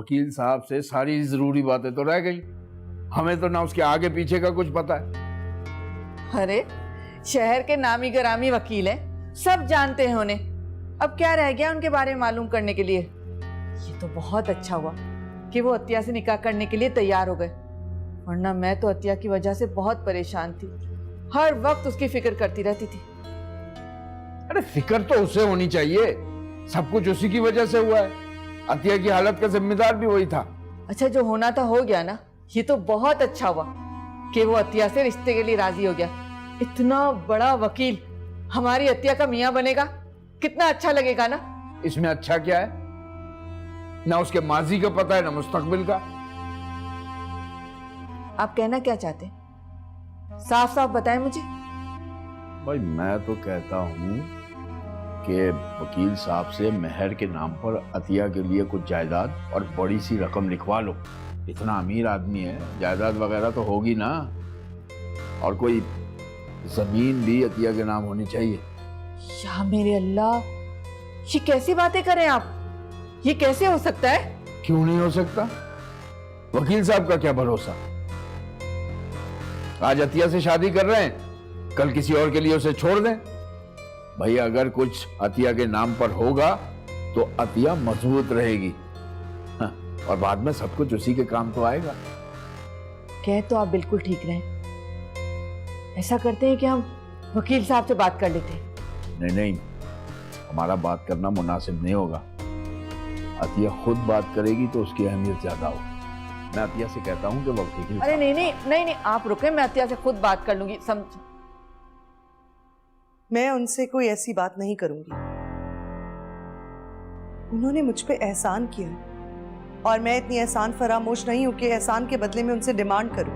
वकील साहब से सारी जरूरी बातें तो रह गई। हमें तो ना उसके आगे पीछे का कुछ पता है। अरे शहर के नामी गिरामी वकील हैं, सब जानते हैं उन्हें। अब क्या रह गया उनके बारे में मालूम करने के लिए। ये तो बहुत अच्छा हुआ कि वो अतिया से निकाह करने के लिए तैयार हो गए, वरना मैं तो अतिया की वजह से बहुत परेशान थी, हर वक्त उसकी फिक्र करती रहती थी। अरे फिक्र तो उसे होनी चाहिए, सब कुछ उसी की वजह से हुआ है। अतिया की हालत का जिम्मेदार भी वही था। अच्छा, जो होना था हो गया ना। ये तो बहुत अच्छा हुआ कि वो अतिया से रिश्ते के लिए राजी हो गया। इतना बड़ा वकील हमारी अतिया का मियां बनेगा, कितना अच्छा लगेगा ना। इसमें अच्छा क्या है? ना उसके माजी का पता है ना मुस्तकबिल का। आप कहना क्या चाहते हैं, साफ साफ बताएं मुझे। भाई मैं तो कहता हूँ कि वकील साहब से मेहर के नाम पर अतिया के लिए कुछ जायदाद और बड़ी सी रकम लिखवा लो। इतना अमीर आदमी है, जायदाद वगैरह तो होगी ना, और कोई जमीन भी अतिया के नाम होनी चाहिए। या मेरे अल्लाह, ये कैसी बातें करें आप? ये कैसे हो सकता है? क्यों नहीं हो सकता? वकील साहब का क्या भरोसा। आज अतिया से शादी कर रहे हैं, कल किसी और के लिए उसे छोड़ दें। भाई अगर कुछ अतिया के नाम पर होगा तो अतिया मजबूत रहेगी, हाँ, और बाद में सब कुछ उसी के काम तो आएगा। कह तो आप बिल्कुल ठीक रहे। ऐसा करते हैं कि हम वकील साहब से बात कर लेते हैं। नहीं नहीं, हमारा बात करना मुनासिब नहीं होगा। अतिया खुद बात करेगी तो उसकी अहमियत ज्यादा होगी। मैं अतिया से कहता हूँ कि वो वकील। अरे नहीं नहीं नहीं नहीं, आप रुके, मैं अतिया से खुद बात कर लूंगी। मैं उनसे कोई ऐसी बात नहीं करूंगी। उन्होंने मुझ पे एहसान किया और मैं इतनी एहसान फरामोश नहीं हूं कि एहसान के बदले में उनसे डिमांड करूं।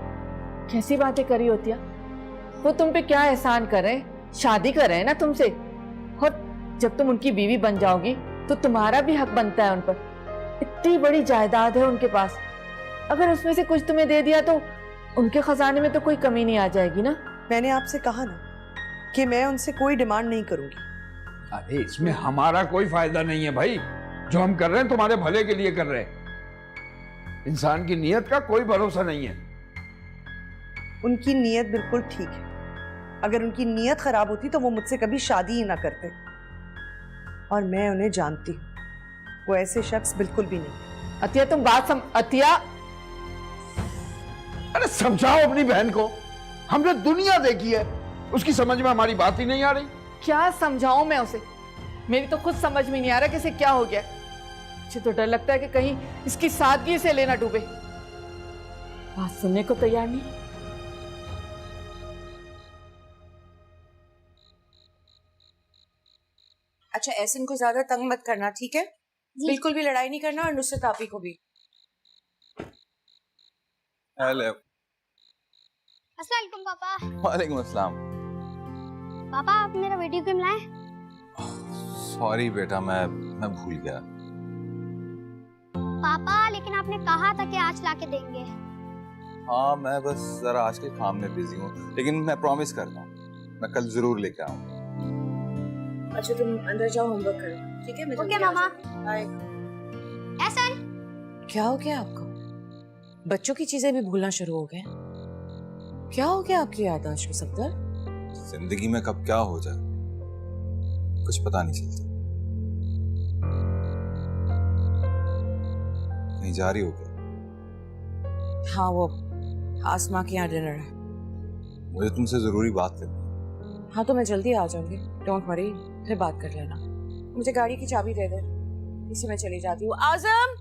कैसी बातें करी होती है? वो तुम पे क्या एहसान कर रहे हैं? शादी कर रहे हैं ना तुमसे, और जब तुम उनकी बीवी बन जाओगी तो तुम्हारा भी हक बनता है उन पर। इतनी बड़ी जायदाद है उनके पास, अगर उसमें से कुछ तुम्हें दे दिया तो उनके खजाने में तो कोई कमी नहीं आ जाएगी ना। मैंने आपसे कहा ना कि मैं उनसे कोई डिमांड नहीं करूंगी। अरे इसमें हमारा कोई फायदा नहीं है भाई, जो हम कर रहे हैं तुम्हारे भले के लिए कर रहे हैं। इंसान की नीयत का कोई भरोसा नहीं है। उनकी नीयत बिल्कुल ठीक है। अगर उनकी नीयत खराब होती तो वो मुझसे कभी शादी ही ना करते, और मैं उन्हें जानती हूँ, वो ऐसे शख्स बिल्कुल भी नहीं। अतिया तुम बात अतिया, अरे समझाओ अपनी बहन को, हमने दुनिया देखी है, उसकी समझ में हमारी बात ही नहीं आ रही। क्या समझाऊं मैं उसे? मेरी तो खुद समझ में नहीं आ रहा कि इसे क्या हो गया। मुझे तो डर लगता है कि कहीं इसकी सादगी से लेना डूबे। बात सुनने को तैयार नहीं। अच्छा ऐसे इनको ज्यादा तंग मत करना, ठीक है? बिल्कुल भी लड़ाई नहीं करना, और नुसरत आपी को भी। हेलो। अस्सलाम वालेकुम पापा। वालेकुम अस्सलाम। पापा आप मेरा वीडियो गेम लाए? सॉरी बेटा, मैं भूल गया। पापा लेकिन आपने कहा था कि आज लाके देंगे। हाँ मैं बस जरा आज के काम में बिजी हूँ, लेकिन मैं प्रॉमिस करता हूँ मैं कल जरूर लेके आऊंगा। अच्छा तुम अंदर जाओ, होमवर्क करो, ठीक है? ओके मामा। बाय। एहसन, क्या हो गया आपको? बच्चों की चीजें भी भूलना शुरू हो गए? क्या हो गया आपकी याददाश्त को सफदर? जिंदगी में कब क्या हो जाए कुछ पता नहीं चलता। कहीं जारी हो गया? हाँ वो आसमा के यहाँ डिनर है। मुझे तुमसे जरूरी बात करनी है। हाँ तो मैं जल्दी आ जाऊंगी, डोंट वरी, फिर बात कर लेना। मुझे गाड़ी की चाबी दे दे, इसी में चली जाती हूँ। आजम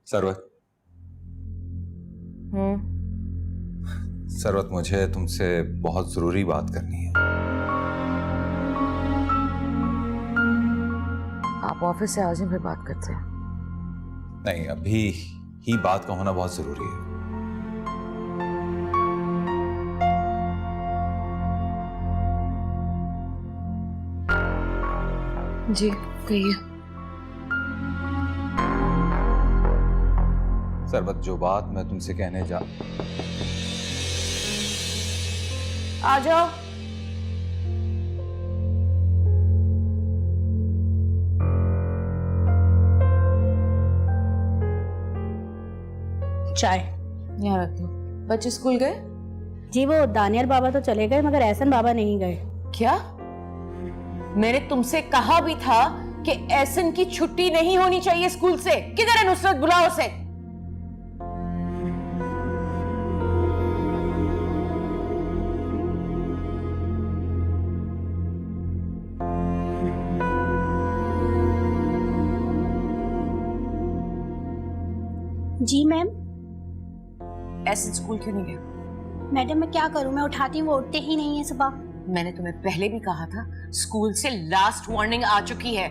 सरवत, सरवत, मुझे तुमसे बहुत जरूरी बात करनी है। आप ऑफिस से आ जाएं, फिर बात करते हैं। नहीं, अभी ही बात का होना बहुत जरूरी है। जी कहिए। सरवत, जो बात मैं तुमसे कहने जा आ जाओ। चाय। यहाँ रख दो। बच्चे स्कूल गए? जी वो दानियल बाबा तो चले गए मगर एहसन बाबा नहीं गए। क्या? मैंने तुमसे कहा भी था कि एहसन की छुट्टी नहीं होनी चाहिए स्कूल से। किधर है नुसरत? बुलाओ उसे। जी मैम। एहसन स्कूल क्यों नहीं गया? मैडम मैं क्या करूं, मैं उठाती हूँ वो उठते ही नहीं है सुबह। मैंने तुम्हें पहले भी कहा था, स्कूल से लास्ट वार्निंग आ चुकी है।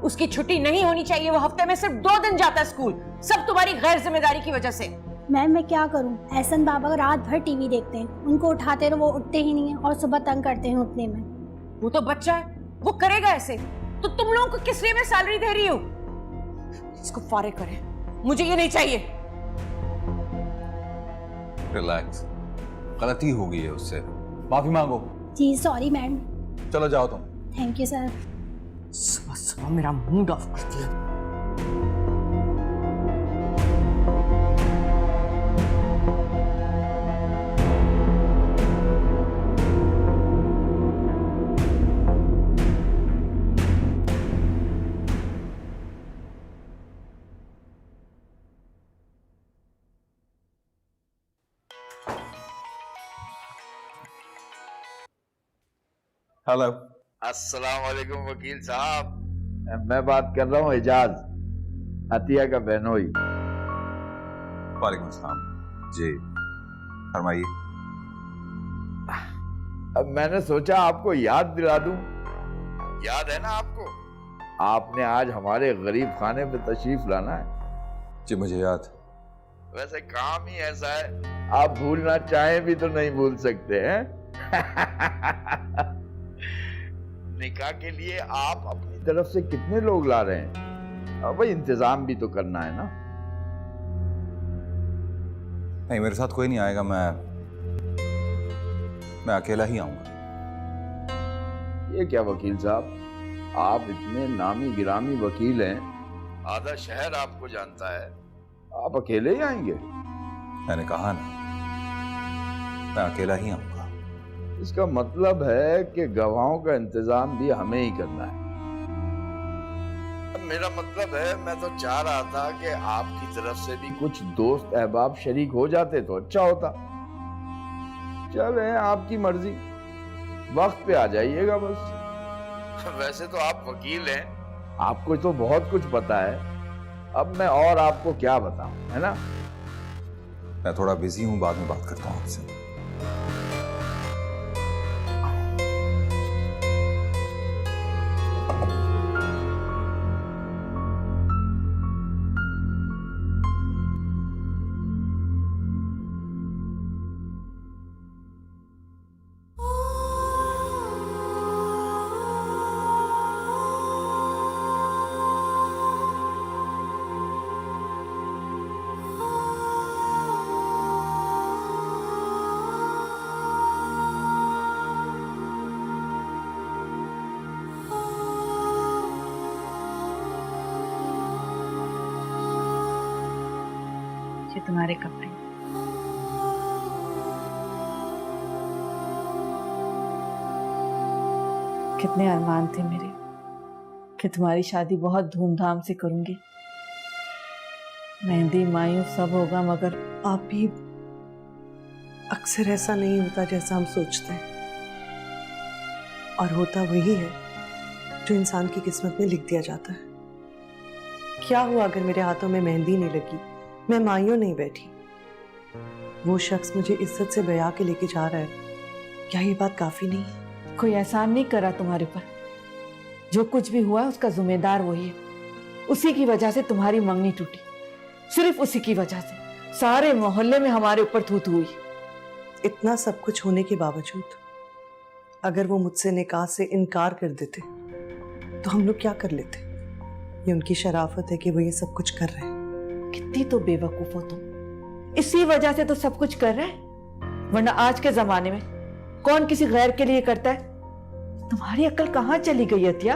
उसकी छुट्टी नहीं होनी चाहिए। वो हफ्ते में सिर्फ 2 दिन जाता है स्कूल। सब तुम्हारी गैर जिम्मेदारी की वजह से। मैम मैं क्या करूं, एहसन बाबा रात भर टीवी देखते हैं, उनको उठाते रहो वो उठते ही नहीं है और सुबह तंग करते हैं उठने में। वो तो बच्चा है, वो करेगा ऐसे। तो तुम लोगों को किस लिए मैं सैलरी दे रही हूँ? इसको फारिग करें, मुझे ये नहीं चाहिए। रिलैक्स, गलती हो गई है उससे, माफी मांगो। जी सॉरी मैम। चलो जाओ तुम। Thank you sir. सुबह सुबह मेरा मूड ऑफ कर दिया। हेलो। अस्सलाम वालेकुम वकील साहब, मैं बात कर रहा हूँ एजाज, अतिया का बहनोई। वालेकुम सलाम जी, फरमाइए। अब मैंने सोचा आपको याद दिला दूं। याद है ना आपको? आपने आज हमारे गरीब खाने पे तशरीफ लाना है। जी मुझे याद। वैसे काम ही ऐसा है, आप भूलना चाहें भी तो नहीं भूल सकते हैं। निकाह के लिए आप अपनी तरफ से कितने लोग ला रहे हैं? अब भाई इंतजाम भी तो करना है ना। नहीं, मेरे साथ कोई नहीं आएगा, मैं अकेला ही आऊंगा। ये क्या वकील साहब, आप इतने नामी गिरामी वकील हैं, आधा शहर आपको जानता है, आप अकेले ही आएंगे? मैंने कहा ना, मैं अकेला ही आऊंगा। इसका मतलब है कि गवाहों का इंतजाम भी हमें ही करना है। मेरा मतलब है, मैं तो चाह रहा था कि आपकी तरफ से भी कुछ दोस्त अहबाब शरीक हो जाते तो अच्छा होता। चले आपकी मर्जी, वक्त पे आ जाइएगा बस। वैसे तो आप वकील हैं, आपको तो बहुत कुछ पता है, अब मैं और आपको क्या बताऊं, है ना? मैं थोड़ा बिजी हूं, बाद में बात करता हूं आपसे। ये तुम्हारे कपड़े। कितने अरमान थे मेरे कि तुम्हारी शादी बहुत धूमधाम से करूंगी, मेहंदी मायूं सब होगा, मगर आप ही। अक्सर ऐसा नहीं होता जैसा हम सोचते हैं, और होता वही है जो इंसान की किस्मत में लिख दिया जाता है। क्या हुआ अगर मेरे हाथों में मेहंदी नहीं लगी, मैं मायूं नहीं बैठी? वो शख्स मुझे इज्जत से ब्याह के लेके जा रहा है, क्या ये बात काफी नहीं है? कोई एहसान नहीं करा तुम्हारे पर। जो कुछ भी हुआ उसका जिम्मेदार वही है। उसी की वजह से तुम्हारी मंगनी टूटी, सिर्फ उसी की वजह से सारे मोहल्ले में हमारे ऊपर थू थू हुई। इतना सब कुछ होने के बावजूद अगर वो मुझसे निकाह से इनकार कर देते तो हम लोग क्या कर लेते? ये उनकी शराफत है कि वो ये सब कुछ कर रहे हैं। कितनी तो बेवकूफ हो तुम। इसी वजह से तो सब कुछ कर रहे हैं, वरना आज के जमाने में कौन किसी गैर के लिए करता है? तुम्हारी अक्ल कहाँ चली गई अतिया?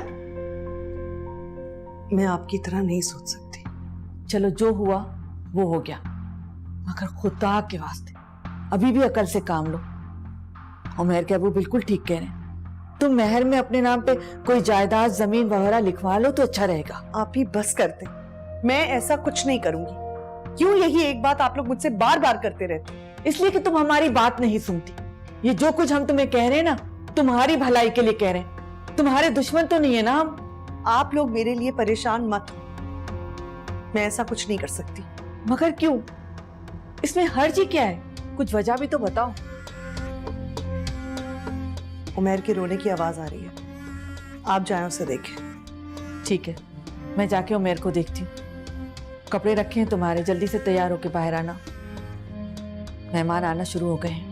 मैं आपकी तरह नहीं सोच सकती। चलो जो हुआ वो हो गया, मगर खुदा के वास्ते अभी भी अकल से काम लो। उमर के अबू बिल्कुल ठीक कह रहे हैं, तुम मेहर में अपने नाम पे कोई जायदाद जमीन वगैरह लिखवा लो तो अच्छा रहेगा। आप ही बस करते, मैं ऐसा कुछ नहीं करूंगी। क्यों यही एक बात आप लोग मुझसे बार बार करते रहते? इसलिए कि तुम हमारी बात नहीं सुनती। ये जो कुछ हम तुम्हें कह रहे हैं ना, तुम्हारी भलाई के लिए कह रहे हैं, तुम्हारे दुश्मन तो नहीं है ना हम। आप लोग मेरे लिए परेशान मत हो, मैं ऐसा कुछ नहीं कर सकती। मगर क्यों? इसमें हर्ज ही क्या है? कुछ वजह भी तो बताओ। उमर के रोने की आवाज आ रही है, आप जाए उसे देखें। ठीक है, मैं जाके उमेर को देखती हूँ। कपड़े रखे हैं तुम्हारे, जल्दी से तैयार होके बाहर आना, मेहमान आना शुरू हो गए हैं।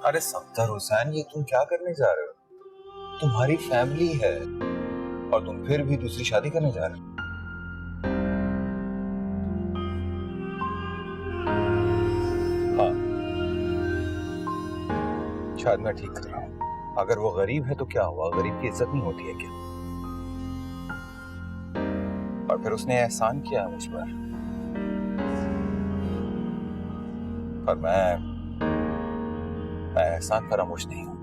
अरे सफ्दर हुसैन, ये तुम क्या करने जा रहे हो? तुम्हारी फैमिली है और तुम फिर भी दूसरी शादी करने जा रहे हो। हाँ, शायद मैं ठीक कर रहा हूं। अगर वो गरीब है तो क्या हुआ? गरीब की इज्जत नहीं होती है क्या? और फिर उसने एहसान किया है मुझ पर मैं एहसान फरामोश नहीं हूं।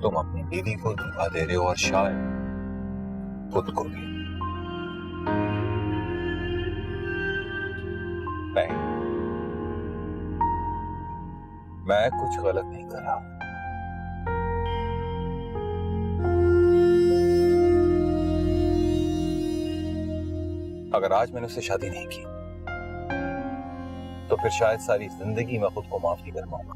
तुम अपनी बीवी को धोखा दे रहे हो और शायद खुद को भी। नहीं, मैं कुछ गलत नहीं कर रहा। अगर आज मैंने उससे शादी नहीं की तो फिर शायद सारी जिंदगी मैं खुद को माफ नहीं कर पाऊंगा।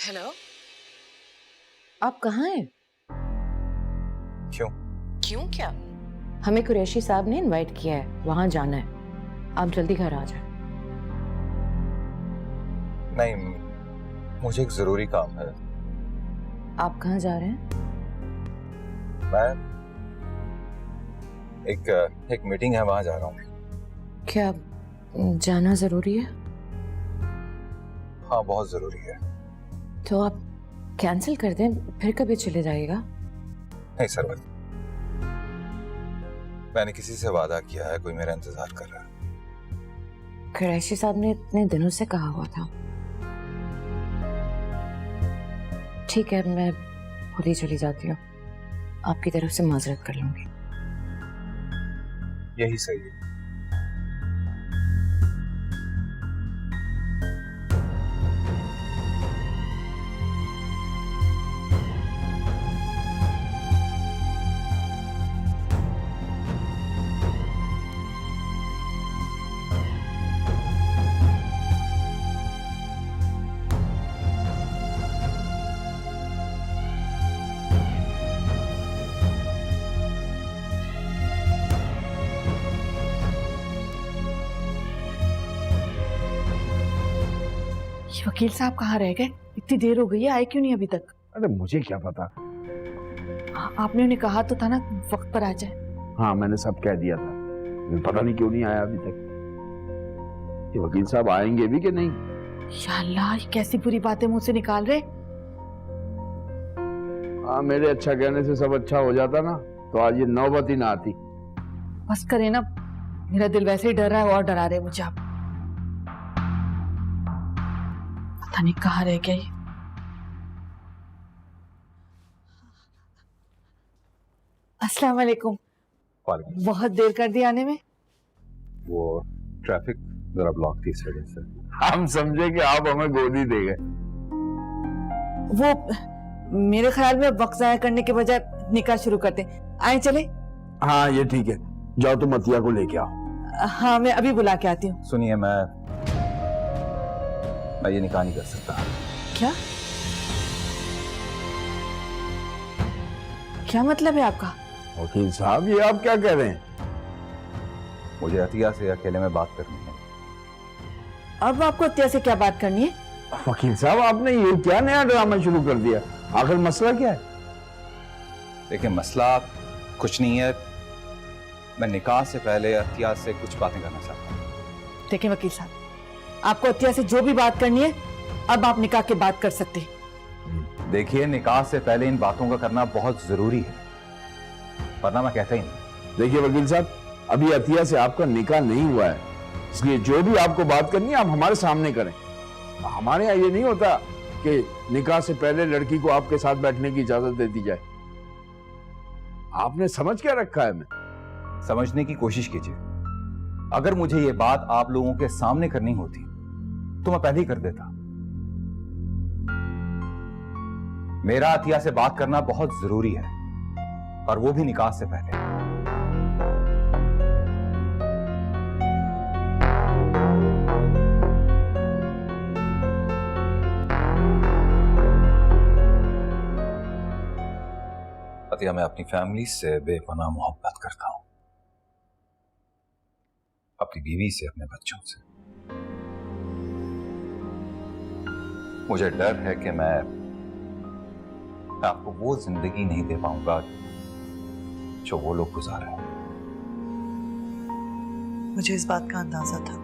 हेलो, आप कहाँ हैं? क्यों? क्यों क्या? हमें कुरैशी साहब ने इनवाइट किया है, वहां जाना है। आप जल्दी घर आ जाए। नहीं, मुझे एक जरूरी काम है। आप कहाँ जा रहे हैं? मैं एक मीटिंग है, वहां जा रहा हूँ। क्या जाना जरूरी है? हाँ, बहुत जरूरी है। तो आप कैंसिल कर दें, फिर कभी चले जाइएगा। नहीं सरवत, मैंने किसी से वादा किया है, कोई मेरा इंतजार कर रहा है। कुरैशी साहब ने इतने दिनों से कहा हुआ था। ठीक है, मैं खुद ही चली जाती हूँ। आपकी तरफ से माजरत कर लूंगी। यही सही है। वकील साहब कहाँ रह गए? इतनी देर हो गई है, आए क्यों नहीं अभी तक? अरे मुझे क्या पता। आपने उन्हें कहा तो था ना वक्त पर आ जाए। हाँ, मैंने सब कह दिया था। पता नहीं क्यों नहीं आया अभी तक। ये वकील साहब आएंगे भी कि नहीं? या अल्लाह, ये कैसी बुरी बातें मुंह से निकाल रहे। हाँ, मेरे अच्छा कहने से सब अच्छा हो जाता ना, तो आज ये नौबत ही ना आती। बस करे ना, मेरा दिल वैसे ही डर रहा है और डरा रहे मुझे आप। पता नहीं कहाँ रह गया ये। अस्सलाम वालेकुम। बहुत देर कर दी आने में। वो ट्रैफिक जरा ब्लॉक थी इस वजह से। हम समझे कि आप हमें गोदी दे गए। वो मेरे ख्याल में वक्त जाया करने के बजाय निकाह शुरू करते। आए चले? हाँ ये ठीक है, जाओ तुम अतिया को लेके आओ। हाँ मैं अभी बुला के आती हूँ। सुनिए, मैं ये निकाह नहीं कर सकता। क्या क्या मतलब है आपका? वकील साहब, ये आप क्या कह रहे हैं? मुझे अतिया से अकेले में बात करनी है। अब आपको अत्या से क्या बात करनी है? वकील साहब, आपने ये क्या नया ड्रामा शुरू कर दिया? आखिर मसला क्या है? देखिए, मसला कुछ नहीं है। मैं निकाह से पहले अतिया से कुछ बातें करना चाहता हूँ। देखिए वकील साहब, आपको अत्या से जो भी बात करनी है, अब आप निकाह के बात कर सकते हैं। देखिए, निकाह से पहले इन बातों का करना बहुत जरूरी है, वरना मैं कहता ही नहीं। देखिए वकील साहब, अभी अतिया से आपका निकाह नहीं हुआ है, इसलिए जो भी आपको बात करनी है आप हमारे सामने करें। हमारे यहाँ ये नहीं होता कि निकाह से पहले लड़की को आपके साथ बैठने की इजाजत दे दी जाए। आपने समझ क्या रखा है? मैं समझने की कोशिश कीजिए। अगर मुझे ये बात आप लोगों के सामने करनी होती तो मैं पहले ही कर देता। मेरा अतिया से बात करना बहुत जरूरी है, और वो भी निकाह से पहले। अतिया, मैं अपनी फैमिली से बेपनाह मोहब्बत करता हूं, अपनी बीवी से, अपने बच्चों से। मुझे डर है कि मैं आपको वो जिंदगी नहीं दे पाऊंगा जो वो लोग गुजारे हैं। मुझे इस बात का अंदाजा था।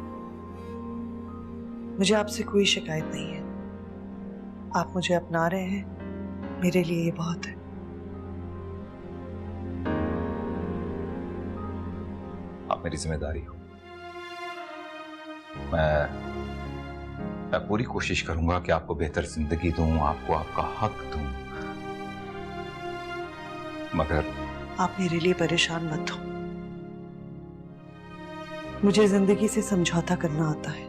मुझे आपसे कोई शिकायत नहीं है। आप मुझे अपना रहे हैं, मेरे लिए ये बहुत है। आप मेरी जिम्मेदारी हो। मैं पूरी कोशिश करूंगा कि आपको बेहतर जिंदगी दूं, आपको आपका हक दूं, मगर आप मेरे लिए परेशान मत हो। मुझे जिंदगी से समझौता करना आता है।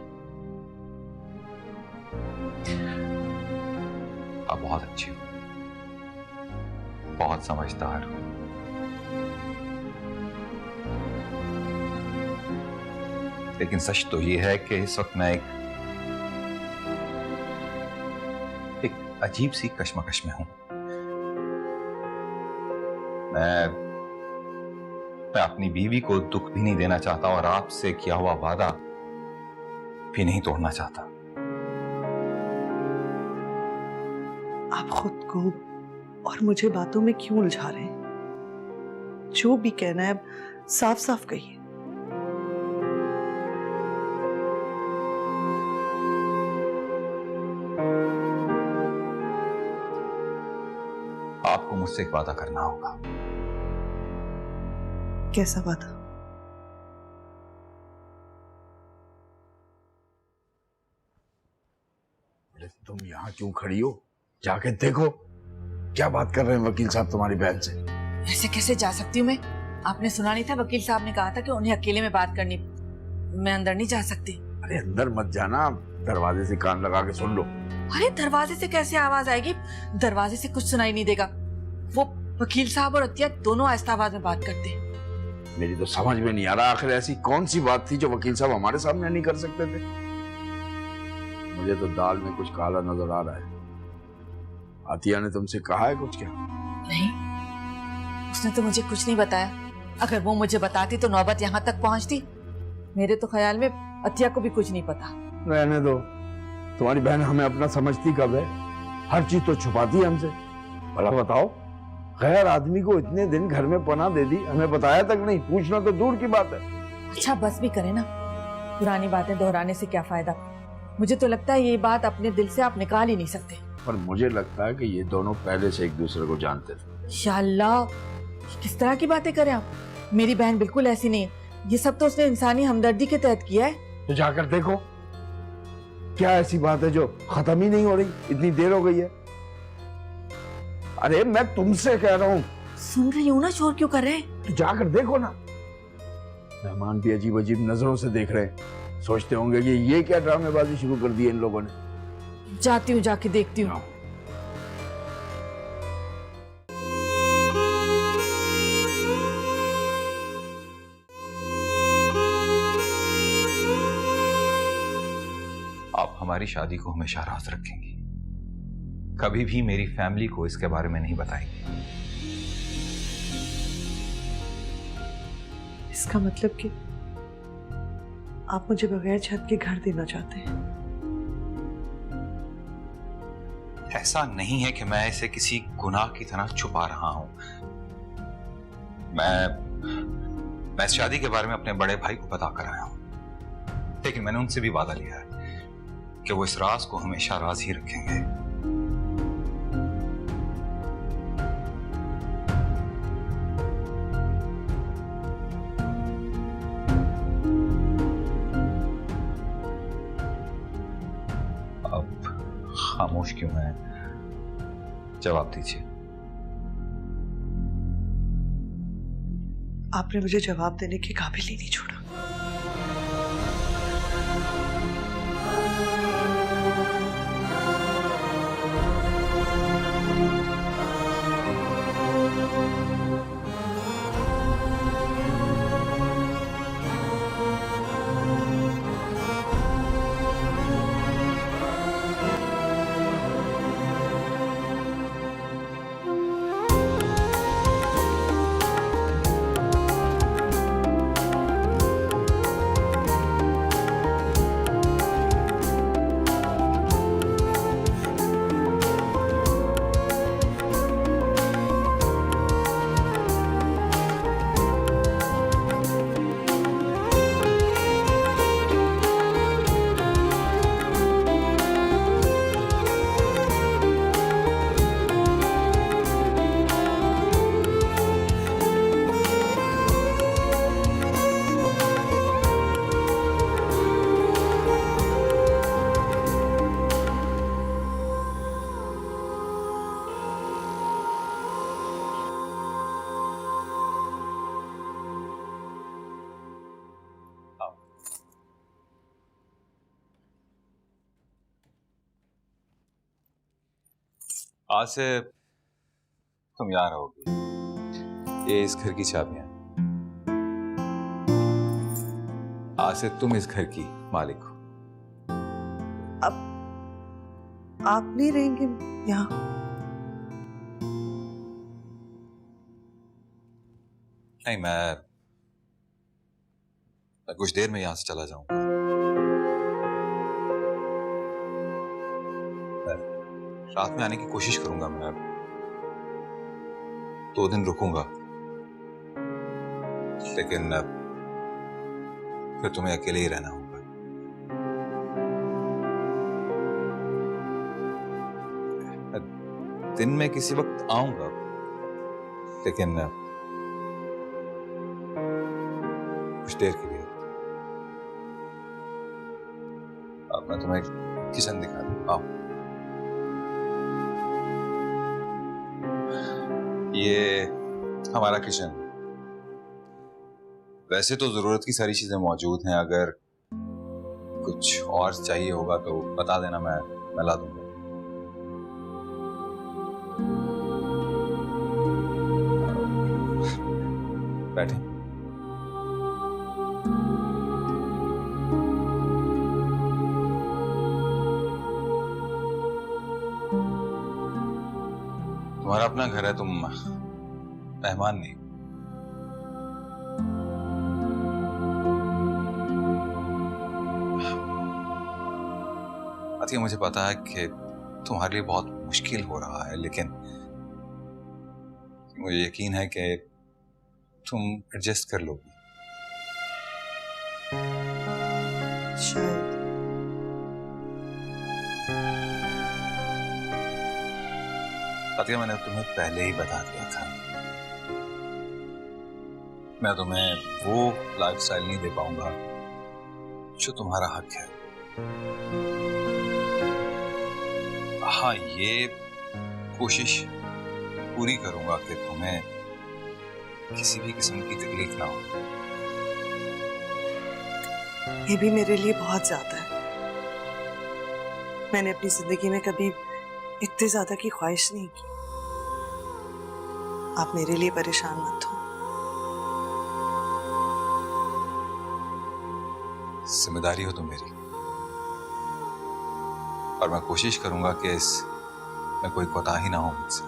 आप बहुत अच्छी हो, बहुत समझदार हो। लेकिन सच तो ये है कि इस वक्त मैं एक अजीब सी कश्मकश में हूं। मैं अपनी बीवी को दुख भी नहीं देना चाहता, और आपसे किया हुआ वादा भी नहीं तोड़ना चाहता। आप खुद को और मुझे बातों में क्यों उलझा रहे हैं? जो भी कहना है अब साफ साफ कहिए। आपको मुझसे एक वादा करना होगा। कैसा वादा? तुम यहाँ क्यों खड़ी हो? जाके देखो क्या बात कर रहे हैं वकील साहब तुम्हारी बहन से। ऐसे कैसे जा सकती हूँ मैं? आपने सुना नहीं था वकील साहब ने कहा था कि उन्हें अकेले में बात करनी। मैं अंदर नहीं जा सकती। अरे अंदर मत जाना, दरवाजे से कान लगा के सुन लो। अरे दरवाजे से कैसे आवाज आएगी? दरवाजे से कुछ सुनाई नहीं देगा। वो वकील साहब और अतिया दोनों आहिस्ता आवाज में बात करते हैं। मेरी तो समझ में नहीं आ रहा, आखिर ऐसी कौन सी बात थी जो वकील साहब हमारे सामने नहीं कर सकते थे? मुझे तो दाल में कुछ काला नजर आ रहा है। अतिया ने तुमसे कहा है कुछ क्या? नहीं, उसने तो मुझे कुछ नहीं बताया। अगर वो मुझे बताती तो नौबत यहाँ तक पहुँचती। मेरे तो ख्याल में अतिया को भी कुछ नहीं पता। रहने दो, तुम्हारी बहन हमें अपना समझती कब है? हर चीज तो छुपाती है हमसे। भला बताओ, गैर आदमी को इतने दिन घर में पनाह दे दी, हमें बताया तक नहीं, पूछना तो दूर की बात है। अच्छा बस भी करे ना, पुरानी बातें दोहराने से क्या फायदा। मुझे तो लगता है ये बात अपने दिल से आप निकाल ही नहीं सकते। पर मुझे लगता है कि ये दोनों पहले से एक दूसरे को जानते थे। इंशाल्लाह, किस तरह की बातें करें आप। मेरी बहन बिल्कुल ऐसी नहीं है। ये सब तो उसने इंसानी हमदर्दी के तहत किया है। तो जाकर देखो, क्या ऐसी बात है जो खत्म ही नहीं हो रही, इतनी देर हो गई है। अरे मैं तुमसे कह रहा हूँ। सुन रही हूँ ना, शोर क्यों कर रहे हैं? तो जाकर देखो ना। मेहमान भी अजीब अजीब नजरों से देख रहे हैं, सोचते होंगे कि ये क्या ड्रामेबाजी शुरू कर दी है इन लोगों ने। जाती हूँ, जाके देखती हूँ। आप हमारी शादी को हमेशा राज रखेंगी, कभी भी मेरी फैमिली को इसके बारे में नहीं बताएंगी। इसका मतलब कि आप मुझे बगैर छत के घर देना चाहते हैं? ऐसा नहीं है कि मैं इसे किसी गुनाह की तरह छुपा रहा हूं। मैं इस शादी के बारे में अपने बड़े भाई को बता कर आया हूं, लेकिन मैंने उनसे भी वादा लिया है कि वो इस राज को हमेशा राज ही रखेंगे। अब खामोश क्यों हैं? जवाब दीजिए। आपने मुझे जवाब देने के काबिल ही नहीं छोड़ा। आज से तुम यहाँ रहोगी, ये इस घर की चाबियां। आज से तुम इस घर की मालिक हो। अब आप नहीं रहेंगे यहाँ? नहीं, मैं कुछ देर में यहां से चला जाऊंगा। रात में आने की कोशिश करूंगा। मैं 2 दिन रुकूंगा, लेकिन फिर तुम्हें अकेले ही रहना होगा। दिन में किसी वक्त आऊंगा, लेकिन कुछ देर के लिए। अब मैं तुम्हें किचन दिखा दूं, आओ। ये हमारा किचन। वैसे तो जरूरत की सारी चीजें मौजूद हैं, अगर कुछ और चाहिए होगा तो बता देना, मैं ला दूंगा। बैठे। तुम्हारा अपना घर है, तुम मेहमान नहीं। अतिया, मुझे पता है कि तुम्हारे लिए बहुत मुश्किल हो रहा है, लेकिन मुझे यकीन है कि तुम एडजस्ट कर लोगी। अतिया, मैंने तुम्हें पहले ही बता दिया था, मैं तुम्हें वो लाइफस्टाइल नहीं दे पाऊंगा जो तुम्हारा हक है। हाँ, ये कोशिश पूरी करूंगा कि तुम्हें किसी भी किस्म की तकलीफ ना हो। ये भी मेरे लिए बहुत ज्यादा है। मैंने अपनी जिंदगी में कभी इतने ज्यादा की ख्वाहिश नहीं की। आप मेरे लिए परेशान मत हो। जिम्मेदारी हो तुम मेरी, और मैं कोशिश करूंगा कि इस में कोई कोताही ना हो मुझसे।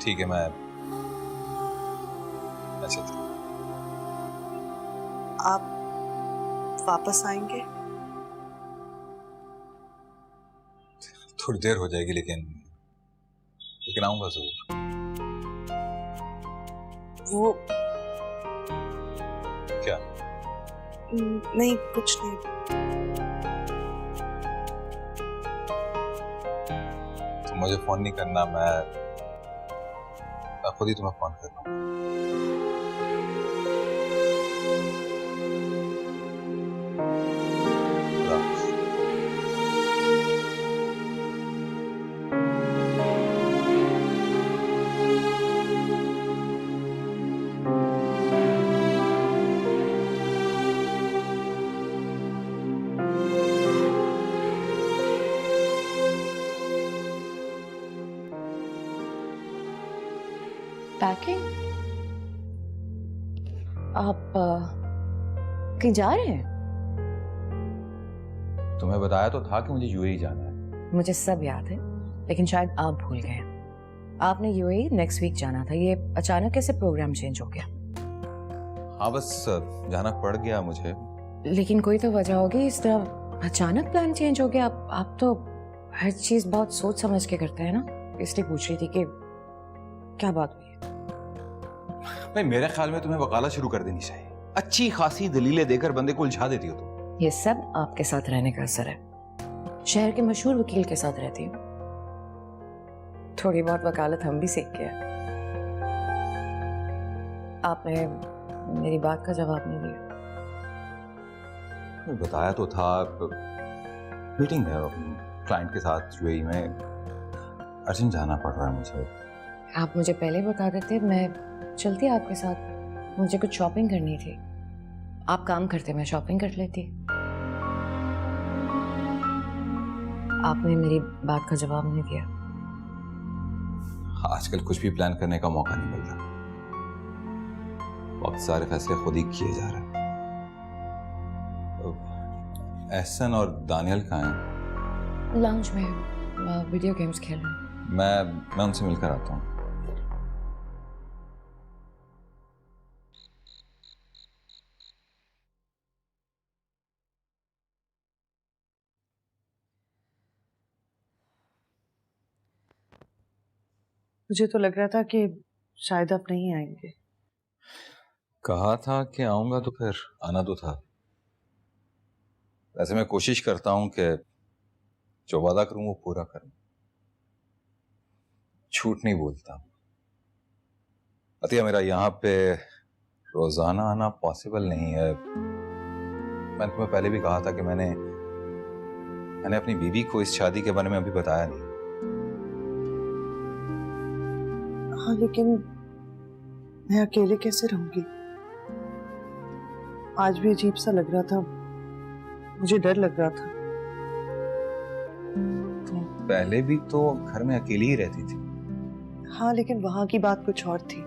ठीक है, मैं चलता हूं। आप वापस आएंगे? थोड़ी देर हो जाएगी, लेकिन आऊंगा जरूर। वो क्या? नहीं, कुछ नहीं। तुम मुझे फोन नहीं करना, मैं खुद ही तुम्हें फोन कर रहा हूँ। पैकिंग? आप कहीं जा रहे हैं? तुम्हें बताया तो था कि मुझे यूएई जाना है। मुझे सब याद है, लेकिन शायद आप भूल गए। आपने यूएई नेक्स्ट वीक जाना था, ये अचानक कैसे प्रोग्राम चेंज हो गया? हाँ, बस जाना पड़ गया मुझे। लेकिन कोई तो वजह होगी, इस तरह अचानक प्लान चेंज हो गया। आप तो हर चीज बहुत सोच समझ के करते हैं ना, इसलिए पूछ रही थी कि क्या बात हुई है। भाई, मेरे ख्याल में तुम्हें वकालत शुरू कर देनी चाहिए। अच्छी खासी दलीलें देकर बंदे को उलझा देती हो तुम। ये सब आपके साथ रहने का असर है। शहर के मशहूर वकील के साथ रहती हूँ, थोड़ी बहुत वकालत हम भी सीख गए। आपने मेरी बात का जवाब नहीं दिया। बताया तो था, मीटिंग है क्लाइंट के साथ यूएई में, अर्जेंट जाना पड़ रहा है मुझे। आप मुझे पहले बता देते, मैं चलती आपके साथ। मुझे कुछ शॉपिंग करनी थी। आप काम करते, मैं शॉपिंग कर लेती। आपने मेरी बात का जवाब नहीं दिया। आजकल कुछ भी प्लान करने का मौका नहीं मिल रहा। वक्त सारे फैसले खुद ही किए जा रहे हैं। एहसन और दानियल कहाँ हैं? लाउंज में वीडियो गेम्स खेल रहे हैं। मैं उनसे मिलकर आता हूँ। मुझे तो लग रहा था कि शायद आप नहीं आएंगे। कहा था कि आऊंगा तो फिर आना तो था। वैसे मैं कोशिश करता हूं कि जो वादा करूं वो पूरा करूं, झूठ नहीं बोलता। अतिया, मेरा यहाँ पे रोजाना आना पॉसिबल नहीं है। मैंने तुम्हें पहले भी कहा था कि मैंने अपनी बीवी को इस शादी के बारे में अभी बताया नहीं। हाँ, लेकिन मैं अकेले कैसे रहूंगी? आज भी अजीब सा लग रहा था, मुझे डर लग रहा था। तुम पहले भी तो घर में अकेली ही रहती थी। हाँ, लेकिन वहां की बात कुछ और थी।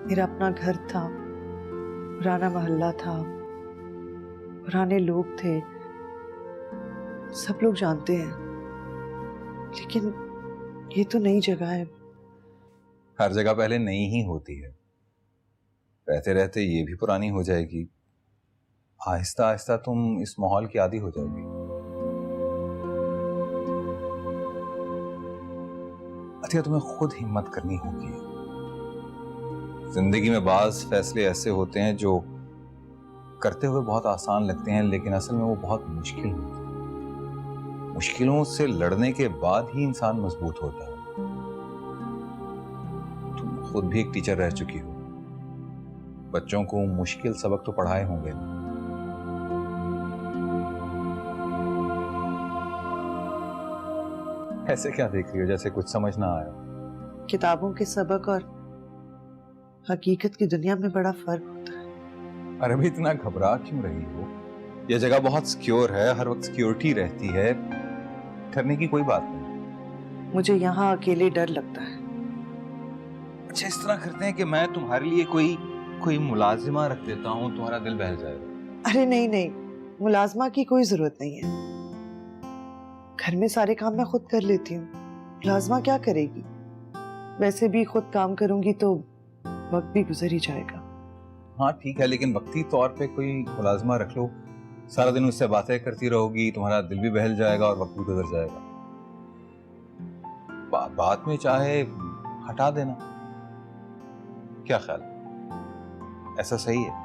मेरा अपना घर था, पुराना मोहल्ला था, पुराने लोग थे, सब लोग जानते हैं। लेकिन ये तो नई जगह है। हर जगह पहले नई ही होती है, रहते रहते ये भी पुरानी हो जाएगी। आहिस्ता आहिस्ता तुम इस माहौल की आदी हो जाओगी। अतिया, तुम्हें खुद हिम्मत करनी होगी। जिंदगी में बाज फैसले ऐसे होते हैं जो करते हुए बहुत आसान लगते हैं, लेकिन असल में वो बहुत मुश्किल होते हैं। मुश्किलों से लड़ने के बाद ही इंसान मजबूत होता है। तुम खुद भी एक टीचर रह चुकी हो, बच्चों को मुश्किल सबक तो पढ़ाए होंगे ना। ऐसे क्या देख रही हो जैसे कुछ समझ ना आया? किताबों के सबक और हकीकत की दुनिया में बड़ा फर्क होता है। अरे भाई, इतना घबरा क्यों रही हो? यह जगह बहुत सिक्योर है, हर वक्त सिक्योरिटी रहती है, करने की कोई बात नहीं। मुझे यहाँ अकेले डर लगता है। अच्छा, इस तरह करते हैं कि मैं तुम्हारे लिए कोई मुलाजिमा रख देता हूँ, तुम्हारा दिल बहल जाएगा। अरे नहीं नहीं, मुलाजमा की कोई जरूरत नहीं है। घर में सारे काम मैं खुद कर लेती हूँ, मुलाजमा क्या करेगी? वैसे भी खुद काम करूंगी तो वक्त भी गुजर ही जाएगा। हाँ ठीक है, लेकिन वक्ती तौर पे कोई मुलाजमा रख लो, सारा दिन उससे बातें करती रहोगी, तुम्हारा दिल भी बहल जाएगा और वक्त भी गुजर जाएगा। बाद में चाहे हटा देना, क्या ख्याल? ऐसा सही है?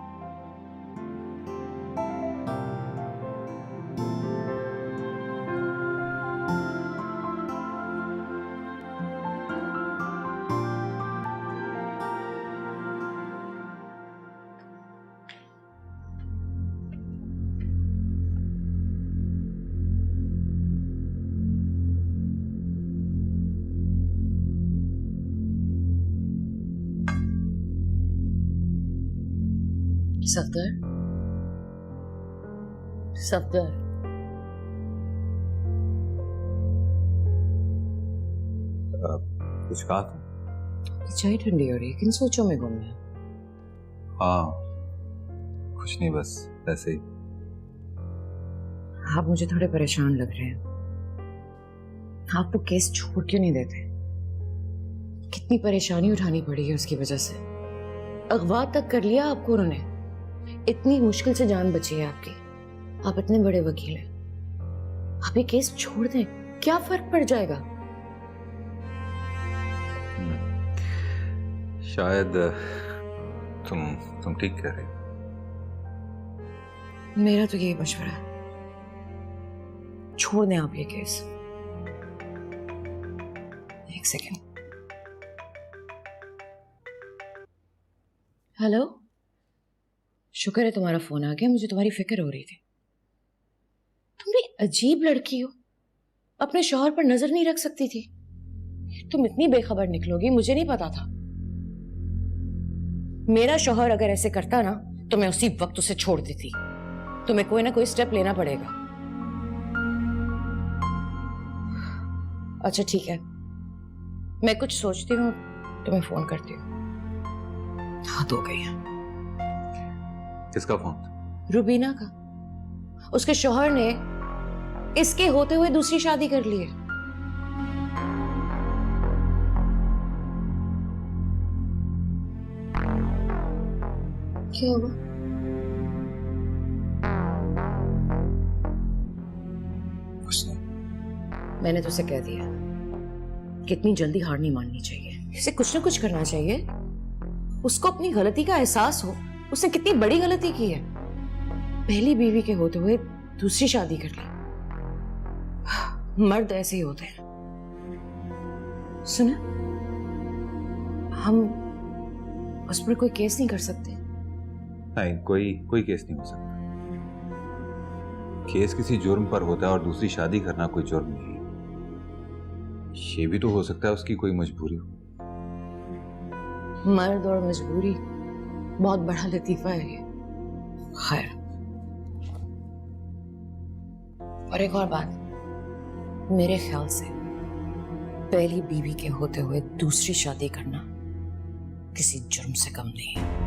सफदर, सफदर, कुछ कहा था? चाय ठंडी हो रही है, किन सोचों में गुम है? हाँ कुछ नहीं, बस ऐसे ही। आप मुझे थोड़े परेशान लग रहे हैं। आप वो केस छोड़ क्यों नहीं देते? कितनी परेशानी उठानी पड़ी है उसकी वजह से। अगवा तक कर लिया आपको उन्होंने। इतनी मुश्किल से जान बची है आपकी। आप इतने बड़े वकील हैं, आप ये केस छोड़ दें, क्या फर्क पड़ जाएगा? शायद तुम ठीक कह रहे हो। मेरा तो यही मशवरा है, छोड़ दें आप ये केस। एक सेकेंड। हेलो, शुक्र है तुम्हारा फोन आ गया, मुझे तुम्हारी फिक्र हो रही थी। तुम भी अजीब लड़की हो, अपने शौहर पर नजर नहीं रख सकती थी। तुम इतनी बेखबर निकलोगी मुझे नहीं पता था। मेरा शौहर अगर ऐसे करता ना तो मैं उसी वक्त उसे छोड़ देती। तुम्हें कोई ना कोई स्टेप लेना पड़ेगा। अच्छा ठीक है, मैं कुछ सोचती हूँ, तुम्हें फोन करती हूँ। हद हो गई है। किसका फोन? रुबीना का। उसके शौहर ने इसके होते हुए दूसरी शादी कर ली है। क्या हुआ? कुछ नहीं। मैंने तो उसे कह दिया कि इतनी जल्दी हार नहीं माननी चाहिए, इसे कुछ ना कुछ करना चाहिए। उसको अपनी गलती का एहसास हो, उसने कितनी बड़ी गलती की है। पहली बीवी के होते हुए दूसरी शादी कर ली। मर्द ऐसे ही होते हैं। सुना, हम उस पर कोई केस नहीं कर सकते? नहीं, कोई केस नहीं हो सकता। केस किसी जुर्म पर होता है और दूसरी शादी करना कोई जुर्म नहीं है। ये भी तो हो सकता है उसकी कोई मजबूरी हो। मर्द और मजबूरी बहुत बड़ा लतीफा है ये। खैर, और एक और बात, मेरे ख्याल से पहली बीवी के होते हुए दूसरी शादी करना किसी जुर्म से कम नहीं है।